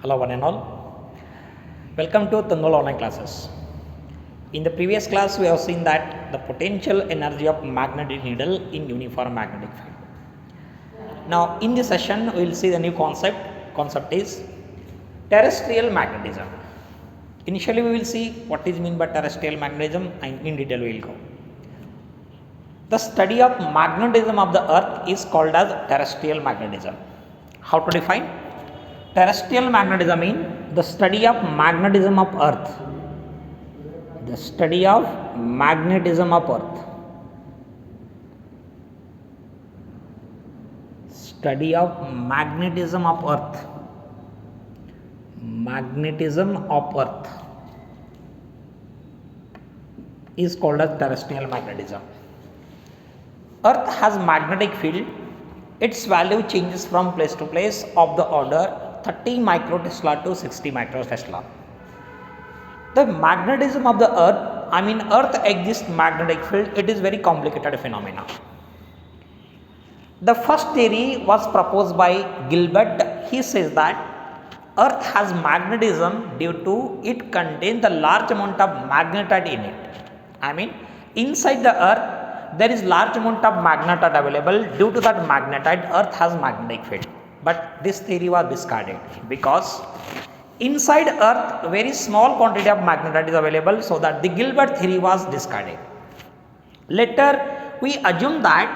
Hello one and all. Welcome to Tangal online classes. In the previous class we have seen that the potential energy of magnetic needle in uniform magnetic field. Now in this session we will see the new concept. Concept is terrestrial magnetism. Initially we will see what is meant by terrestrial magnetism and in detail we will go. The study of magnetism of the earth is called as terrestrial magnetism. How to define? Terrestrial magnetism means the study of magnetism of earth. The study of magnetism of earth. Study of magnetism of earth. Magnetism of earth is called as terrestrial magnetism. Earth has magnetic field. Its value changes from place to place of the order 30 microtesla to 60 microtesla. The magnetism of the earth exists magnetic field. It is very complicated phenomena. The first theory was proposed by Gilbert. He says that earth has magnetism due to it contains the large amount of magnetite in it. Inside the earth there is large amount of magnetite available. Due to that magnetite, earth has magnetic field. But this theory was discarded because inside earth very small quantity of magnetite is available, so that the Gilbert theory was discarded. Later we assume that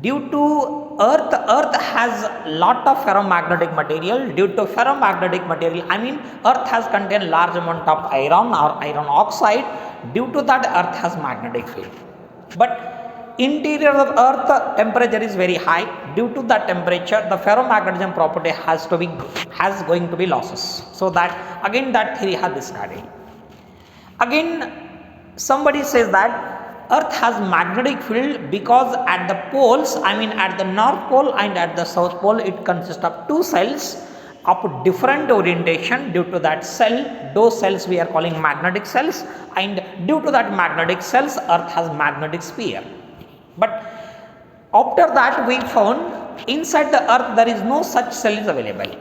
due to earth has lot of ferromagnetic material. Due to ferromagnetic material, earth has contained large amount of iron or iron oxide. Due to that, earth has magnetic field. But interior of earth temperature is very high. Due to that temperature, the ferromagnetism property has going to be losses. So that again that theory has discarded. Again somebody says that earth has magnetic field because at the poles, at the north pole and at the south pole, it consists of two cells of different orientation. Due to that those cells we are calling magnetic cells, and due to that magnetic cells, earth has magnetic sphere. But after that we found inside the earth there is no such cells available.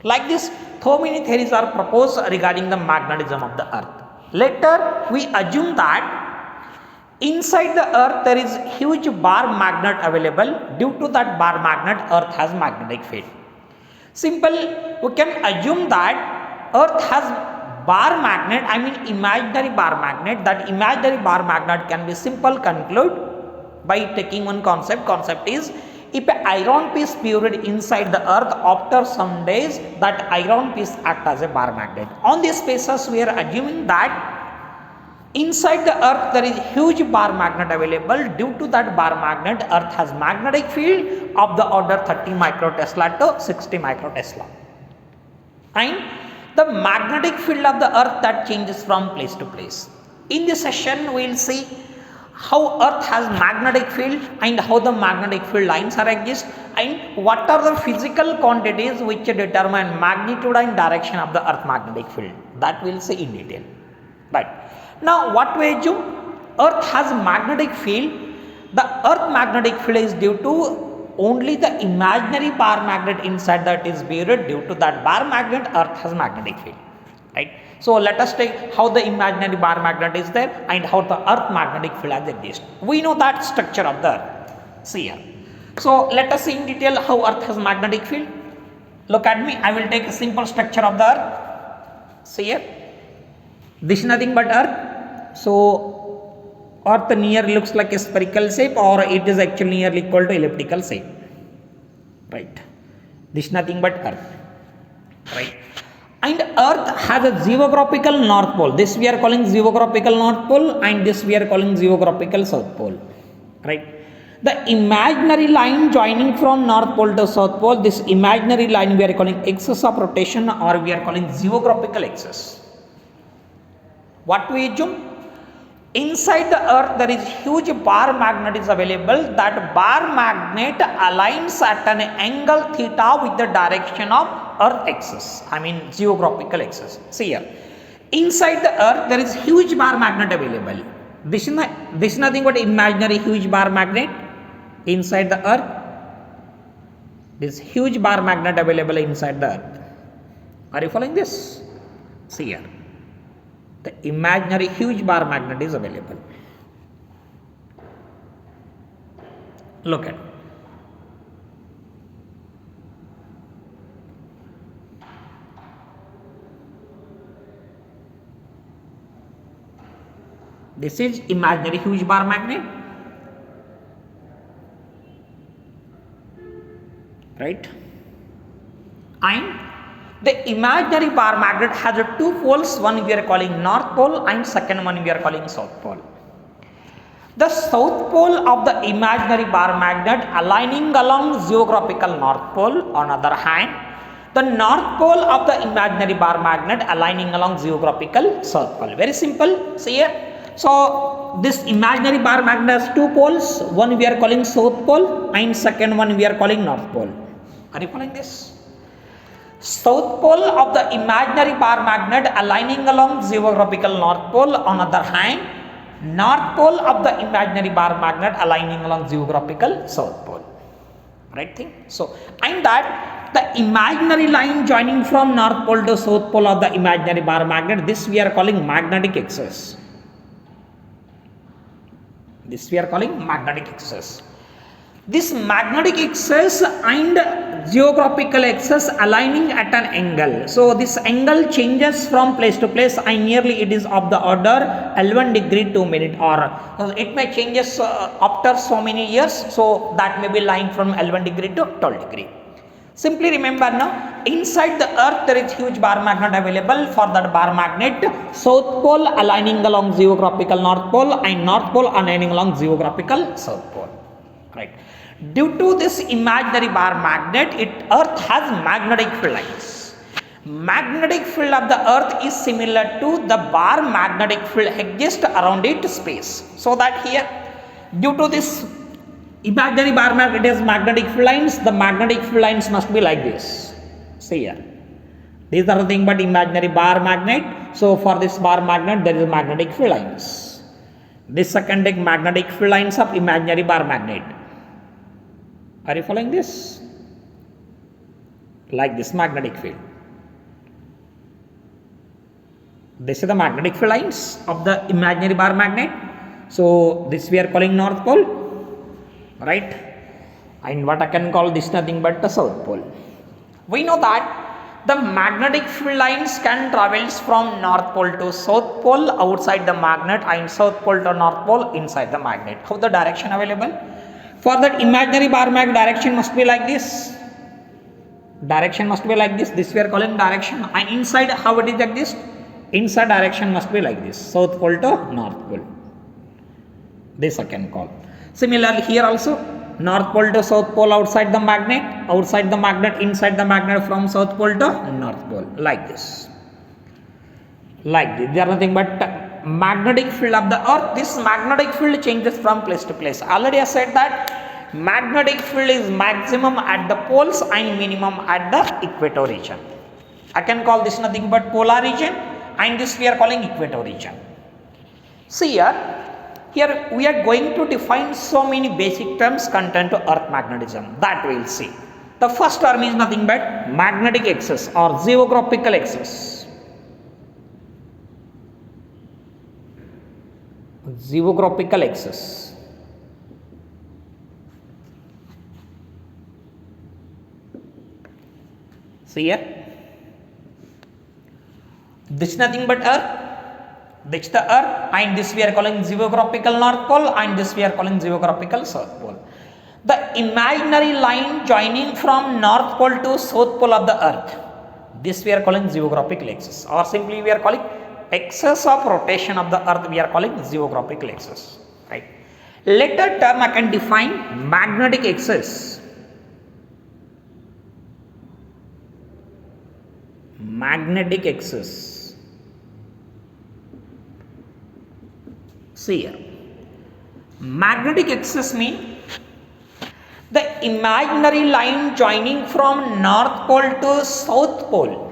Like this, so many theories are proposed regarding the magnetism of the earth. Later we assume that inside the earth there is huge bar magnet available. Due to that bar magnet, earth has magnetic field. Simple, we can assume that earth has bar magnet, imaginary bar magnet. That imaginary bar magnet can be simple conclude by taking one concept. Concept is, if an iron piece buried inside the earth, after some days that iron piece act as a bar magnet. On this basis we are assuming that inside the earth there is huge bar magnet available. Due to that bar magnet, earth has magnetic field of the order 30 microtesla to 60 microtesla. And the magnetic field of the earth that changes from place to place. In this session we will see how earth has magnetic field and how the magnetic field lines are exist, and what are the physical quantities which determine magnitude and direction of the earth magnetic field. That we will see in detail. Right. Now what we assume, earth has magnetic field. The earth magnetic field is due to only the imaginary bar magnet inside that is buried. Due to that bar magnet, earth has magnetic field. Right. So let us take how the imaginary bar magnet is there and how the earth magnetic field has exists. We know that structure of the earth. See here. So let us see in detail how earth has magnetic field. Look at me. I will take a simple structure of the earth. See here. This is nothing but earth. So earth nearly looks like a spherical shape, or it is actually nearly equal to elliptical shape. Right. This is nothing but earth. Right. And earth has a geographical north pole. This we are calling geographical north pole, and this we are calling geographical south pole. Right. The imaginary line joining from north pole to south pole, this imaginary line we are calling axis of rotation, or we are calling geographical axis. What we assume? Inside the earth there is huge bar magnet is available. That bar magnet aligns at an angle theta with the direction of earth axis, geographical axis. See here. Inside the earth there is huge bar magnet available. This is nothing but imaginary huge bar magnet inside the earth. This huge bar magnet available inside the earth. Are you following this? See here. The imaginary huge bar magnet is available. Look at it. This is imaginary huge bar magnet, right? And the imaginary bar magnet has two poles, one we are calling north pole and second one we are calling south pole. The south pole of the imaginary bar magnet aligning along geographical north pole. On other hand, the north pole of the imaginary bar magnet aligning along geographical south pole. Very simple. See here. So this imaginary bar magnet has two poles. One we are calling south pole and second one we are calling north pole. Are you following this? South pole of the imaginary bar magnet aligning along geographical north pole. On other hand, north pole of the imaginary bar magnet aligning along geographical south pole. Right thing? So, and that the imaginary line joining from north pole to south pole of the imaginary bar magnet, this we are calling magnetic axis. This we are calling magnetic axis. This magnetic axis and geographical axis aligning at an angle. So this angle changes from place to place and nearly it is of the order 11 degree 2 minute, or it may changes after so many years. So that may be lying from 11 degree to 12 degree. Simply remember now, inside the earth there is huge bar magnet available. For that bar magnet, south pole aligning along geographical north pole and north pole aligning along geographical south pole. Right. Due to this imaginary bar magnet, earth has magnetic field lines. Magnetic field of the earth is similar to the bar magnetic field exists around its space. So that here, due to this imaginary bar magnet has magnetic field lines, the magnetic field lines must be like this. See here. These are nothing but imaginary bar magnet. So for this bar magnet, there is magnetic field lines. This second magnetic field lines of imaginary bar magnet. Are you following this? Like this magnetic field. This is the magnetic field lines of the imaginary bar magnet. So this we are calling north pole, right? And what I can call this nothing but the south pole. We know that the magnetic field lines can travels from north pole to south pole outside the magnet and south pole to north pole inside the magnet. How the direction available? For that imaginary bar magnet, direction must be like this. Direction must be like this. This we are calling direction. And inside, how it is like this? Inside direction must be like this. South pole to north pole. This I can call. Similarly, here also, north pole to south pole outside the magnet, inside the magnet from south pole to north pole. Like this. Like this. They are nothing but magnetic field of the earth. This magnetic field changes from place to place. Already I said that magnetic field is maximum at the poles and minimum at the equator region. I can call this nothing but polar region and this we are calling equator region. See here we are going to define so many basic terms contained to earth magnetism that we will see. The first term is nothing but magnetic axis or geographical axis. Geographical axis. See here. This is nothing but earth. This is the earth and this we are calling geographical north pole and this we are calling geographical south pole. The imaginary line joining from north pole to south pole of the earth, this we are calling geographical axis, or simply we are calling axis of rotation of the earth, we are calling geographical axis, right? Later term I can define magnetic axis. Magnetic axis. See here. Magnetic axis means the imaginary line joining from north pole to south pole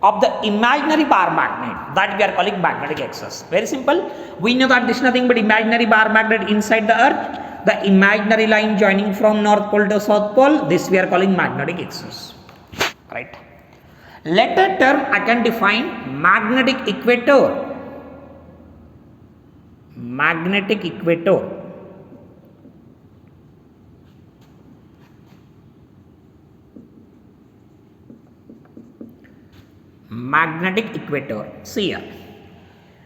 of the imaginary bar magnet, that we are calling magnetic axis. Very simple. We know that this is nothing but imaginary bar magnet inside the earth. The imaginary line joining from north pole to south pole, this we are calling magnetic axis. Right. Later term I can define magnetic equator. Magnetic equator. Magnetic equator. See here.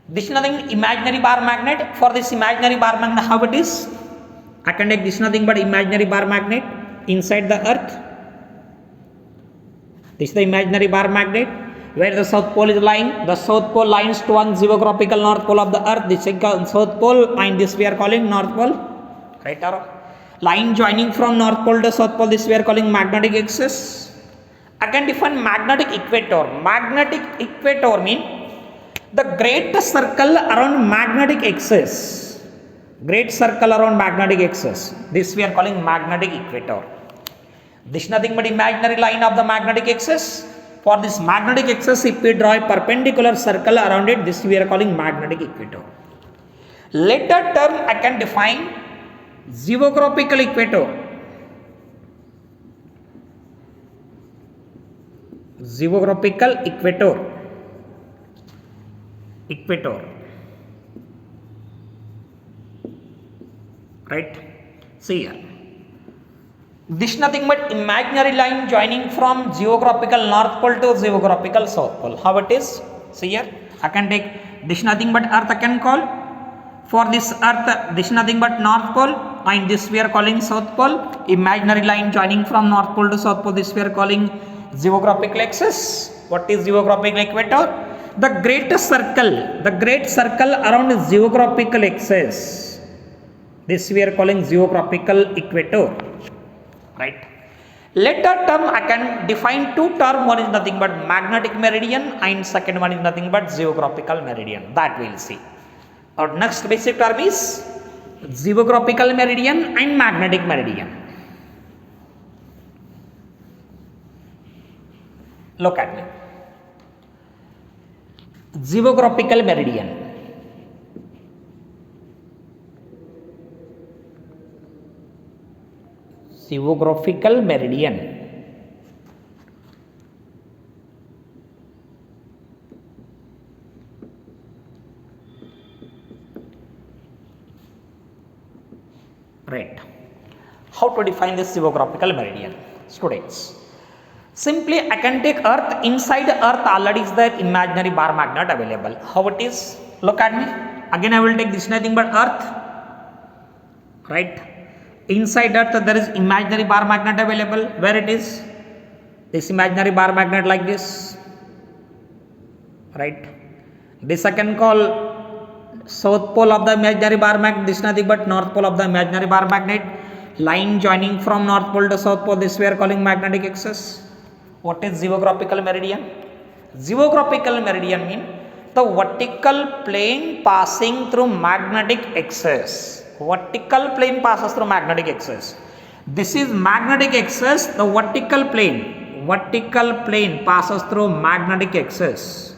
This is nothing imaginary bar magnet. For this imaginary bar magnet, how it is? I can take this nothing but imaginary bar magnet inside the earth. This is the imaginary bar magnet where the south pole is lying. The south pole lines to one geographical north pole of the earth. This is south pole and this we are calling north pole. Right arrow. Line joining from north pole to south pole, this we are calling magnetic axis. I can define magnetic equator. Magnetic equator means the great circle around magnetic axis. Great circle around magnetic axis. This we are calling magnetic equator. This is nothing but imaginary line of the magnetic axis. For this magnetic axis, if we draw a perpendicular circle around it, this we are calling magnetic equator. Later term I can define geographical equator. Geographical equator. Equator. Right? See here. This is nothing but imaginary line joining from geographical north pole to geographical south pole. How it is? See here. I can take this is nothing but earth I can call. For this earth, this is nothing but north pole and this we are calling south pole. Imaginary line joining from north pole to south pole, this we are calling geographical axis. What is geographical equator? The great circle around geographical axis. This we are calling geographical equator. Right. Later term I can define two terms. One is nothing but magnetic meridian and second one is nothing but geographical meridian. That we will see. Our next basic term is geographical meridian and magnetic meridian. Look at me. Geographical meridian. Geographical meridian. Right. How to define this geographical meridian? Students, simply I can take earth. Inside earth already is the imaginary bar magnet available. How it is? Look at me. Again I will take this nothing but earth. Right. Inside earth there is imaginary bar magnet available. Where it is? This imaginary bar magnet like this. Right. This I can call south pole of the imaginary bar magnet. This is nothing but north pole of the imaginary bar magnet. Line joining from north pole to south pole, this we are calling magnetic axis. What is geographical meridian? Geographical meridian means the vertical plane passing through magnetic axis. Vertical plane passes through magnetic axis. This is magnetic axis. The vertical plane passes through magnetic axis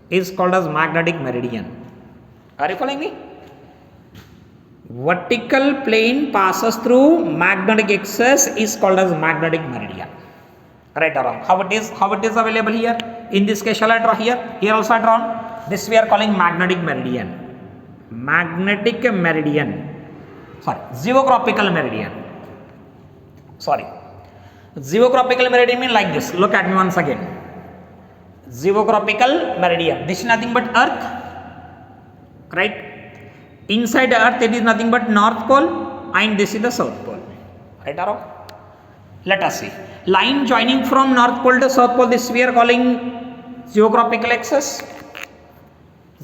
is called as magnetic meridian. Are you following me? Vertical plane passes through magnetic axis is called as magnetic meridian. Right or wrong? How it is available here? In this case, shall I draw here? Here also I drawn. This we are calling magnetic meridian. Geographical meridian. Geographical meridian means like this. Look at me once again. Geographical meridian. This is nothing but earth. Right? Inside the earth it is nothing but north pole and this is the south pole. Right or wrong? Let us see. Line joining from north pole to south pole, this we are calling geographical axis.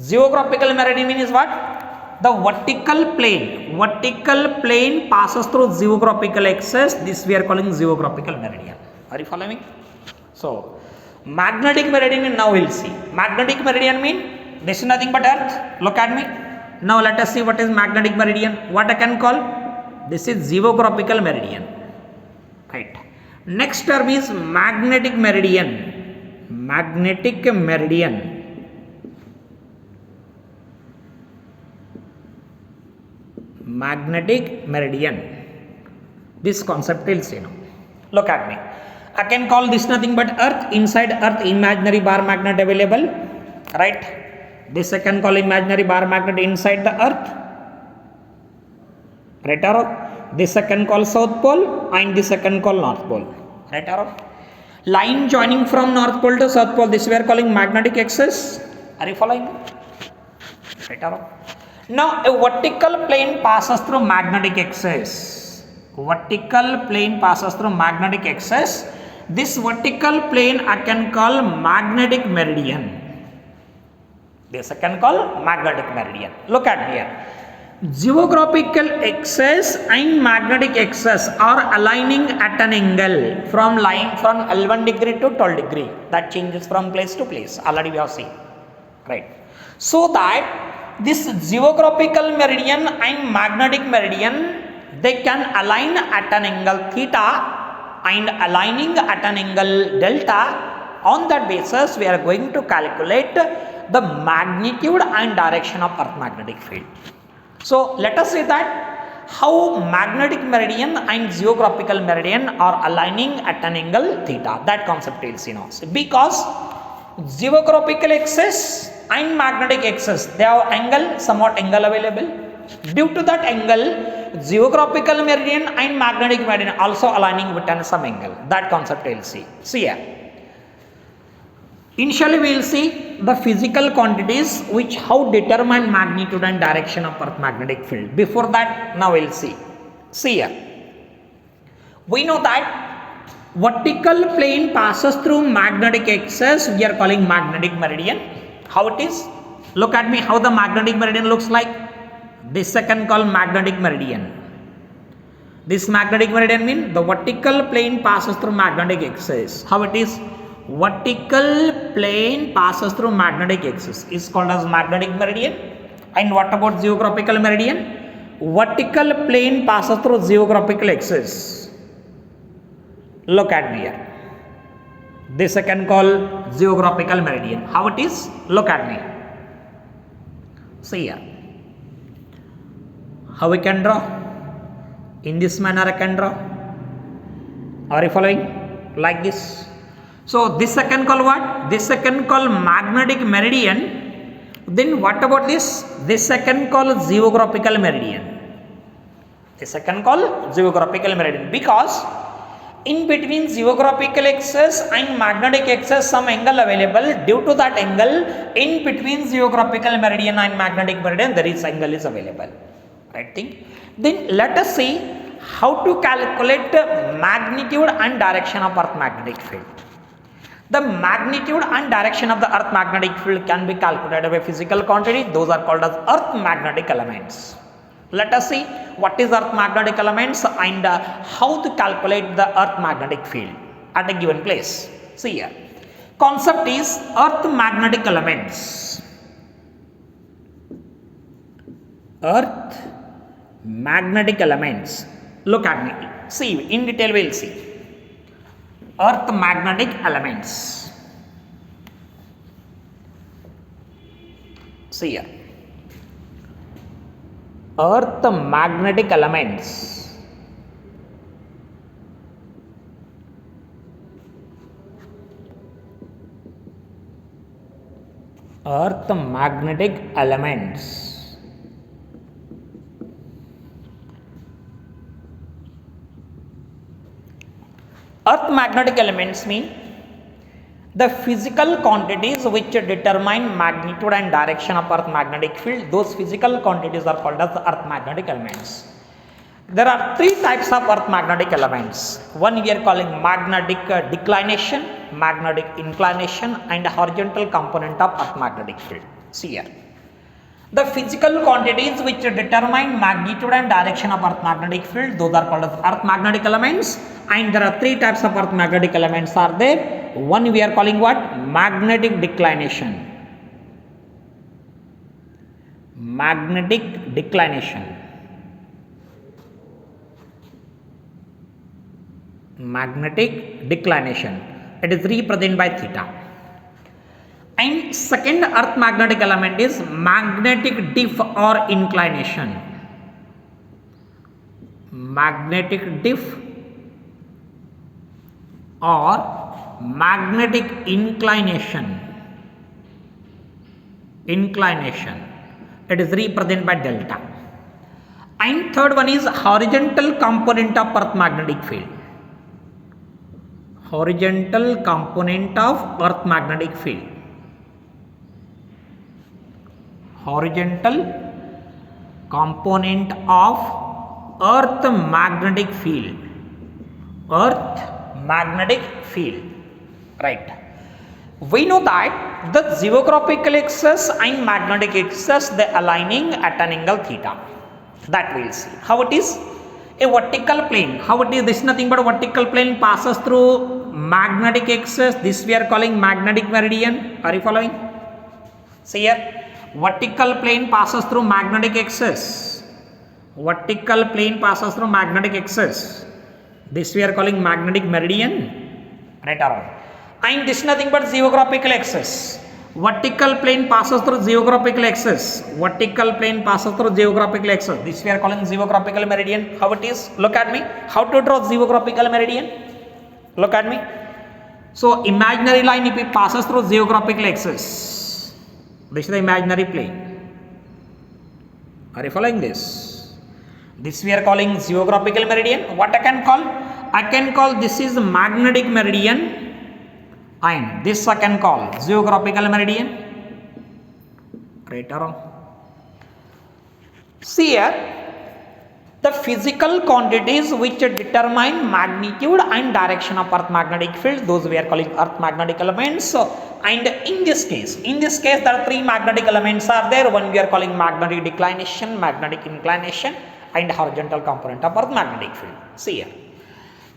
Geographical meridian means what? The vertical plane passes through geographical axis. This we are calling geographical meridian. Are you following me? So, magnetic meridian now we will see. Magnetic meridian means this is nothing but earth. Look at me. Now let us see what is magnetic meridian. What I can call? This is geographical meridian. Right. Next term is magnetic meridian. Magnetic meridian. Magnetic meridian. This concept will see now. Look at me. I can call this nothing but earth. Inside earth imaginary bar magnet available, right? This I can call imaginary bar magnet inside the earth, right or wrong? This I can call south pole and this I can call north pole, right or wrong? Line joining from north pole to south pole, this we are calling magnetic axis. Are you following? Right or wrong? Now a vertical plane passes through magnetic axis. Vertical plane passes through magnetic axis. This vertical plane I can call magnetic meridian. This I can call magnetic meridian. Look at here. Geographical axis and magnetic axis are aligning at an angle from line from L1 degree to 12 degree. That changes from place to place. Already we have seen. Right. So that this geographical meridian and magnetic meridian, they can align at an angle theta and aligning at an angle delta. On that basis we are going to calculate the magnitude and direction of earth magnetic field. So let us say that how magnetic meridian and geographical meridian are aligning at an angle theta. That concept is now, because geographical axis and magnetic axis, they have angle, somewhat angle available. Due to that angle, geographical meridian and magnetic meridian also aligning with some angle. That concept we will see. See here. Initially we will see the physical quantities which how determine magnitude and direction of earth magnetic field. Before that, now we will see. See here. We know that vertical plane passes through magnetic axis, we are calling magnetic meridian. How it is? Look at me how the magnetic meridian looks like. This I can call magnetic meridian. This magnetic meridian means the vertical plane passes through magnetic axis. How it is? Vertical plane passes through magnetic axis is called as magnetic meridian. And what about geographical meridian? Vertical plane passes through geographical axis. Look at me here. This I can call geographical meridian. How it is? Look at me. See here. How we can draw? In this manner I can draw. Are you following? Like this. So this I can call what? This I can call magnetic meridian. Then what about this? This I can call geographical meridian. This I can call geographical meridian, because in between geographical axis and magnetic axis some angle available. Due to that angle, in between geographical meridian and magnetic meridian there is angle is available. Right thing. Then let us see how to calculate magnitude and direction of earth magnetic field. The magnitude and direction of the earth magnetic field can be calculated by physical quantity. Those are called as earth magnetic elements. Let us see what is earth magnetic elements and how to calculate the earth magnetic field at a given place. See here. Concept is earth magnetic elements. Earth magnetic elements. Look at me. See, in detail we will see. Earth magnetic elements. See here. Earth magnetic elements. Earth magnetic elements. Earth magnetic elements mean the physical quantities which determine magnitude and direction of earth magnetic field. Those physical quantities are called as earth magnetic elements. There are three types of earth magnetic elements. One we are calling magnetic declination, magnetic inclination and horizontal component of earth magnetic field. See here. The physical quantities which determine magnitude and direction of earth magnetic field, those are called as earth magnetic elements. And there are three types of earth magnetic elements are there. One we are calling what? Magnetic declination. Magnetic declination. Magnetic declination. It is represented by theta. And second earth magnetic element is magnetic diff or inclination. Magnetic diff or magnetic inclination. It is represented by delta. And third one is horizontal component of earth magnetic field. Horizontal component of earth magnetic field. Horizontal component of earth magnetic field. Earth magnetic field. Right. We know that the geographical axis and magnetic axis, they aligning at an angle theta. That we will see. How it is? A vertical plane. How it is? This is nothing but a vertical plane passes through magnetic axis. This we are calling magnetic meridian. Are you following? See here. Vertical plane passes through magnetic axis. Vertical plane passes through magnetic axis. This we are calling magnetic meridian. Right around. And this is nothing but geographical axis. Vertical plane passes through geographical axis. Vertical plane passes through geographical axis. This we are calling geographical meridian. How it is? Look at me. How to draw geographical meridian? Look at me. So imaginary line, if it passes through geographical axis, this is the imaginary plane. Are you following this? This we are calling geographical meridian. What I can call? I can call this is magnetic meridian. And this I can call geographical meridian. Right or wrong? See here, the physical quantities which determine magnitude and direction of earth magnetic field, those we are calling earth magnetic elements. And in this case there are three magnetic elements are there. One we are calling magnetic declination, magnetic inclination, and horizontal component of earth magnetic field. See here.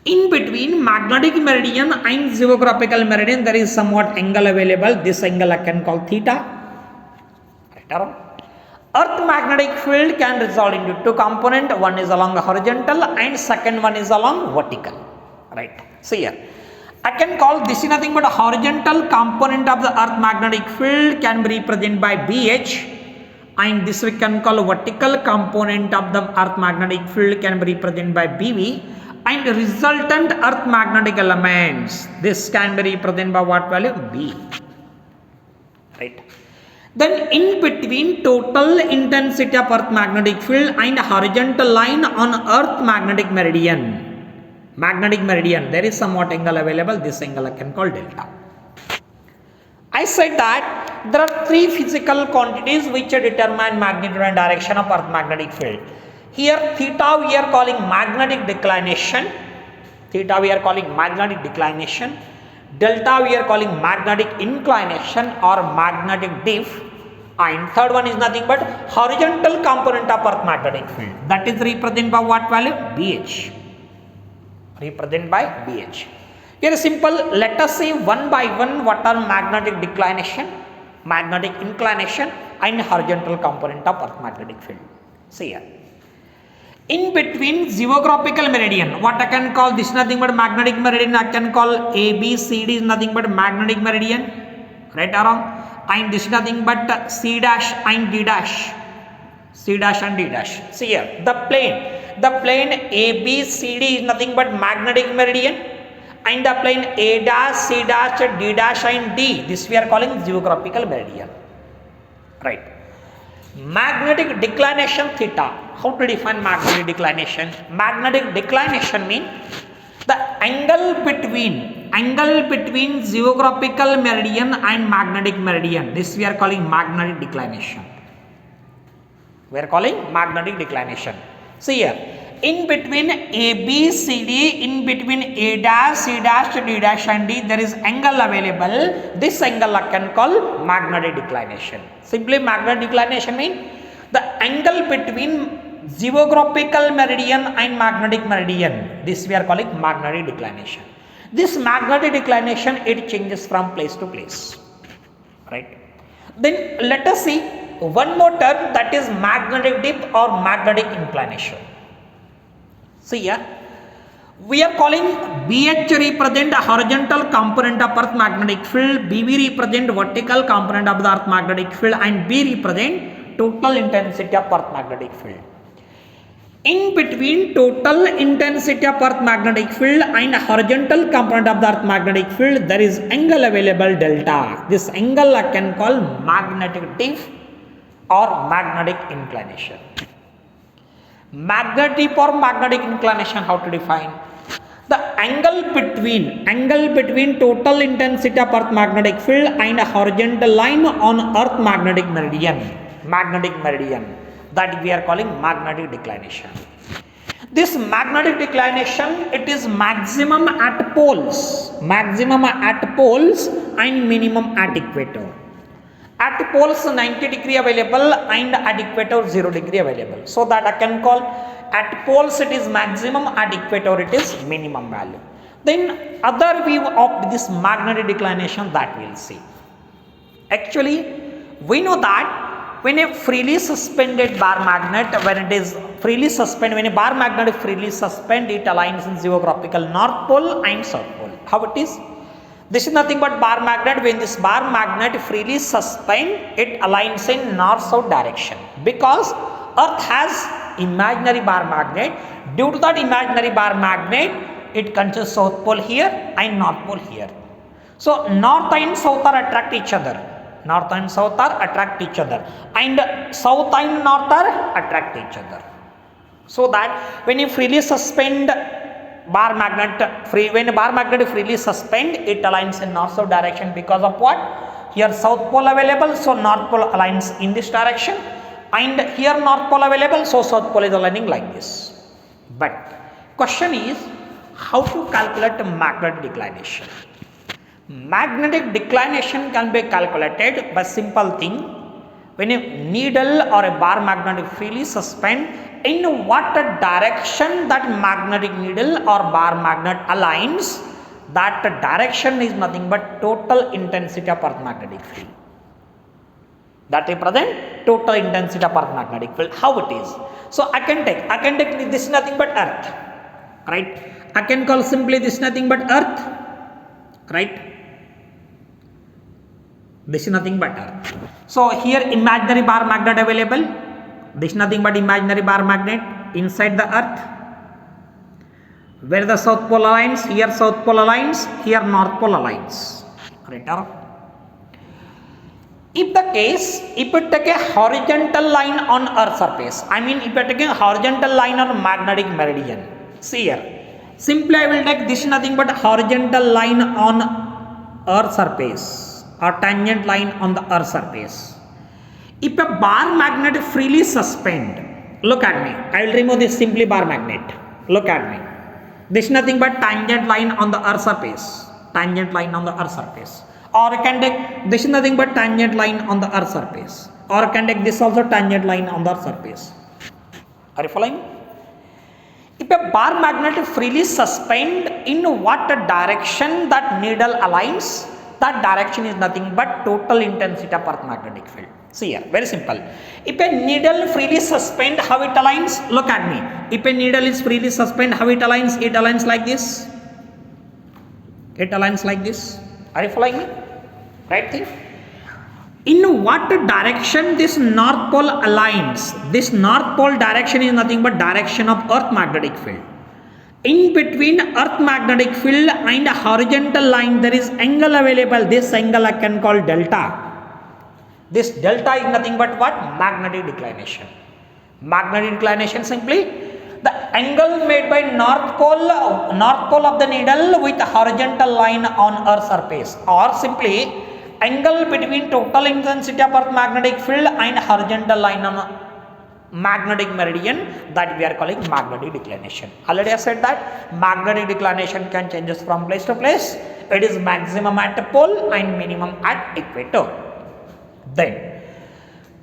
In between magnetic meridian and geographical meridian, there is somewhat angle available. This angle I can call theta. Right. Earth magnetic field can resolve into two components. One is along horizontal and second one is along vertical. Right. See here. I can call this is nothing but a horizontal component of the earth magnetic field can be represented by BH, and this we can call vertical component of the earth magnetic field can be represented by BV. And resultant earth magnetic elements, this can be represented by what value? B. Right. Then in between total intensity of earth magnetic field and horizontal line on earth magnetic meridian, there is somewhat angle available. This angle I can call delta. I said that there are three physical quantities which determine magnitude and direction of earth magnetic field. Here theta we are calling magnetic declination. Delta we are calling magnetic inclination or magnetic diff. And third one is nothing but horizontal component of earth magnetic field. That is represented by what value? BH. Represented by BH. Here is simple. Let us see one by one what are magnetic declination, magnetic inclination, and horizontal component of earth magnetic field. See here. In between geographical meridian, what I can call this nothing but magnetic meridian, I can call ABCD is nothing but magnetic meridian. Right or wrong? And this is nothing but C dash and D dash. C dash and D dash. See here, the plane ABCD is nothing but magnetic meridian, and the plane A dash, C dash, D dash and D, this we are calling geographical meridian. Right. Magnetic declination theta. How to define magnetic declination? Magnetic declination means the angle between geographical meridian and magnetic meridian. This we are calling magnetic declination. We are calling magnetic declination. See here. In between ABCD, in between A dash, C dash, D dash and D, there is angle available. This angle I can call magnetic declination. Simply magnetic declination means the angle between geographical meridian and magnetic meridian. This we are calling magnetic declination. This magnetic declination, it changes from place to place. Right. Then let us see one more term, that is magnetic dip or magnetic inclination. See here, we are calling BH represent a horizontal component of earth magnetic field, BV represent vertical component of the earth magnetic field, and B represent total intensity of earth magnetic field. In between total intensity of earth magnetic field and horizontal component of the earth magnetic field, there is angle available delta. This angle I can call magnetic dip or magnetic inclination. Magnetic or magnetic inclination, how to define? The angle between total intensity of earth magnetic field and a horizontal line on earth magnetic meridian, that we are calling magnetic declination. This magnetic declination, it is maximum at poles and minimum at equator. At poles 90 degree available and at equator 0 degree available. So that I can call at poles it is maximum, at equator it is minimum value. Then other view of this magnetic declination that we will see. Actually, we know that when a freely suspended bar magnet, when a bar magnet is freely suspended, it aligns in geographical north pole and south pole. How it is? This is nothing but bar magnet. When this bar magnet freely suspend, it aligns in north-south direction, because Earth has imaginary bar magnet. Due to that imaginary bar magnet, it contains south pole here and north pole here. So north and south are attract each other. And south and north are attract each other. So that when you freely suspend bar magnet, when a bar magnet freely suspend, it aligns in north-south direction because of what? Here south pole available, so north pole aligns in this direction, and here north pole available, so south pole is aligning like this. But question is, how to calculate magnetic declination? Magnetic declination can be calculated by simple thing. When a needle or a bar magnet freely suspend, in what direction that magnetic needle or bar magnet aligns, that direction is nothing but total intensity of earth magnetic field. That represent total intensity of earth magnetic field. How it is? So I can take this is nothing but earth, right? I can call simply this nothing but earth, right? This is nothing but earth. So here imaginary bar magnet available. This is nothing but imaginary bar magnet inside the earth. Where the south pole aligns, here south pole aligns, here north pole aligns. Right? If the case, if you take a horizontal line on earth surface, if you take a horizontal line on magnetic meridian, see here. Simply I will take this is nothing but horizontal line on earth surface, or tangent line on the earth surface. If a bar magnet freely suspend, look at me, I will remove this simply bar magnet. Look at me. This is nothing but tangent line on the earth surface. Or I can take this is nothing but tangent line on the earth surface. Or I can take this also tangent line on the earth surface. Are you following? If a bar magnet freely suspend, in what direction that needle aligns, that direction is nothing but total intensity of earth magnetic field. See here, very simple. If a needle freely suspend, how it aligns? Look at me. If a needle is freely suspend, how it aligns? It aligns like this. Are you following me? Right thing? In what direction this north pole aligns? This north pole direction is nothing but direction of earth magnetic field. In between earth magnetic field and a horizontal line, there is angle available. This angle I can call delta. This delta is nothing but what? Magnetic declination. Magnetic declination simply the angle made by north pole of the needle with a horizontal line on earth surface, or simply angle between total intensity of earth magnetic field and horizontal line on magnetic meridian, that we are calling magnetic declination. Already I said that magnetic declination can changes from place to place. It is maximum at the pole and minimum at equator. Then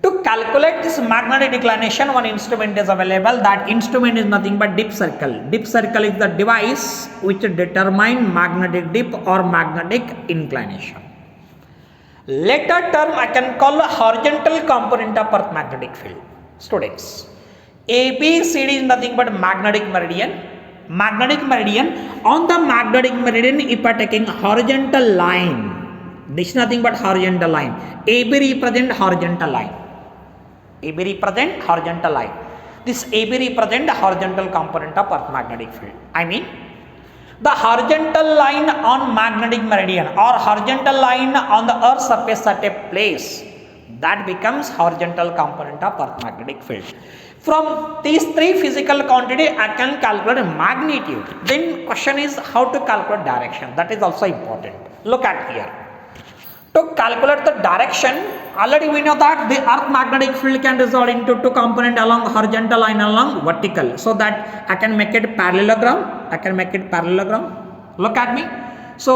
to calculate this magnetic declination, one instrument is available. That instrument is nothing but dip circle. Dip circle is the device which determine magnetic dip or magnetic inclination. Later term I can call a horizontal component of earth magnetic field. Students, ABCD is nothing but magnetic meridian. On the magnetic meridian, if I taking horizontal line, this is nothing but horizontal line. AB represent horizontal line. This AB represent the horizontal component of Earth magnetic field. I mean, the horizontal line on magnetic meridian or horizontal line on the Earth surface at a place, that becomes horizontal component of Earth magnetic field. From these three physical quantity, I can calculate magnitude. Then question is how to calculate direction. That is also important. Look at here. To calculate the direction, already we know that the Earth magnetic field can resolve into two components along horizontal line along vertical. So that I can make it parallelogram. Look at me. So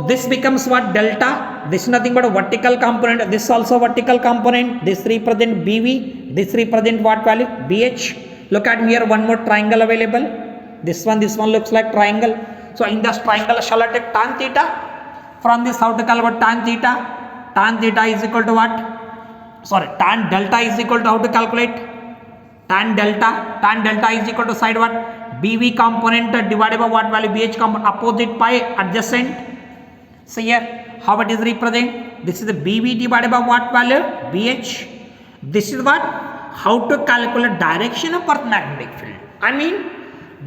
this becomes what? Delta. This is nothing but a vertical component. This is also vertical component. This represent BV. This represent what value? BH. Look at me here. One more triangle available. This one looks like triangle. So in this triangle, shall I take tan theta? From this, how to calculate tan theta? Tan theta is equal to what? Sorry, tan delta is equal to how to calculate? Tan delta. Tan delta is equal to side what? BV component divided by what value? BH component opposite by adjacent. See here, how it is represent? This is the BV divided by what value? BH. This is what? How to calculate direction of Earth magnetic field. I mean,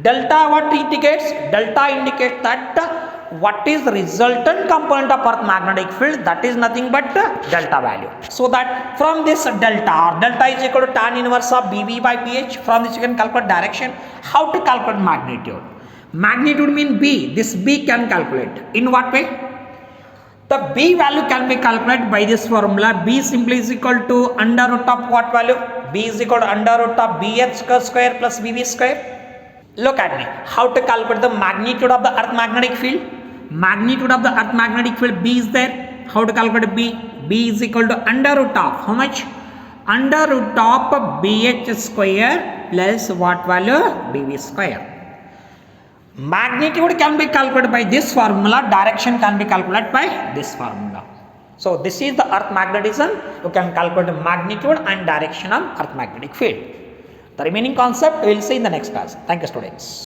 delta what indicates? Delta indicates that what is resultant component of Earth magnetic field, that is nothing but delta value. So that from this delta is equal to tan inverse of BV by BH. From this you can calculate direction. How to calculate magnitude? Magnitude means B. This B can calculate. In what way? The B value can be calculated by this formula. B simply is equal to under root of what value? B is equal to under root of BH square plus BV square. Look at me. How to calculate the magnitude of the Earth magnetic field? Magnitude of the Earth magnetic field, B is there. How to calculate B? B is equal to under root of how much? Under root of BH square plus what value? BV square. Magnitude can be calculated by this formula. Direction can be calculated by this formula. So this is the Earth magnetism. You can calculate the magnitude and direction of Earth magnetic field. The remaining concept we will see in the next class. Thank you, students.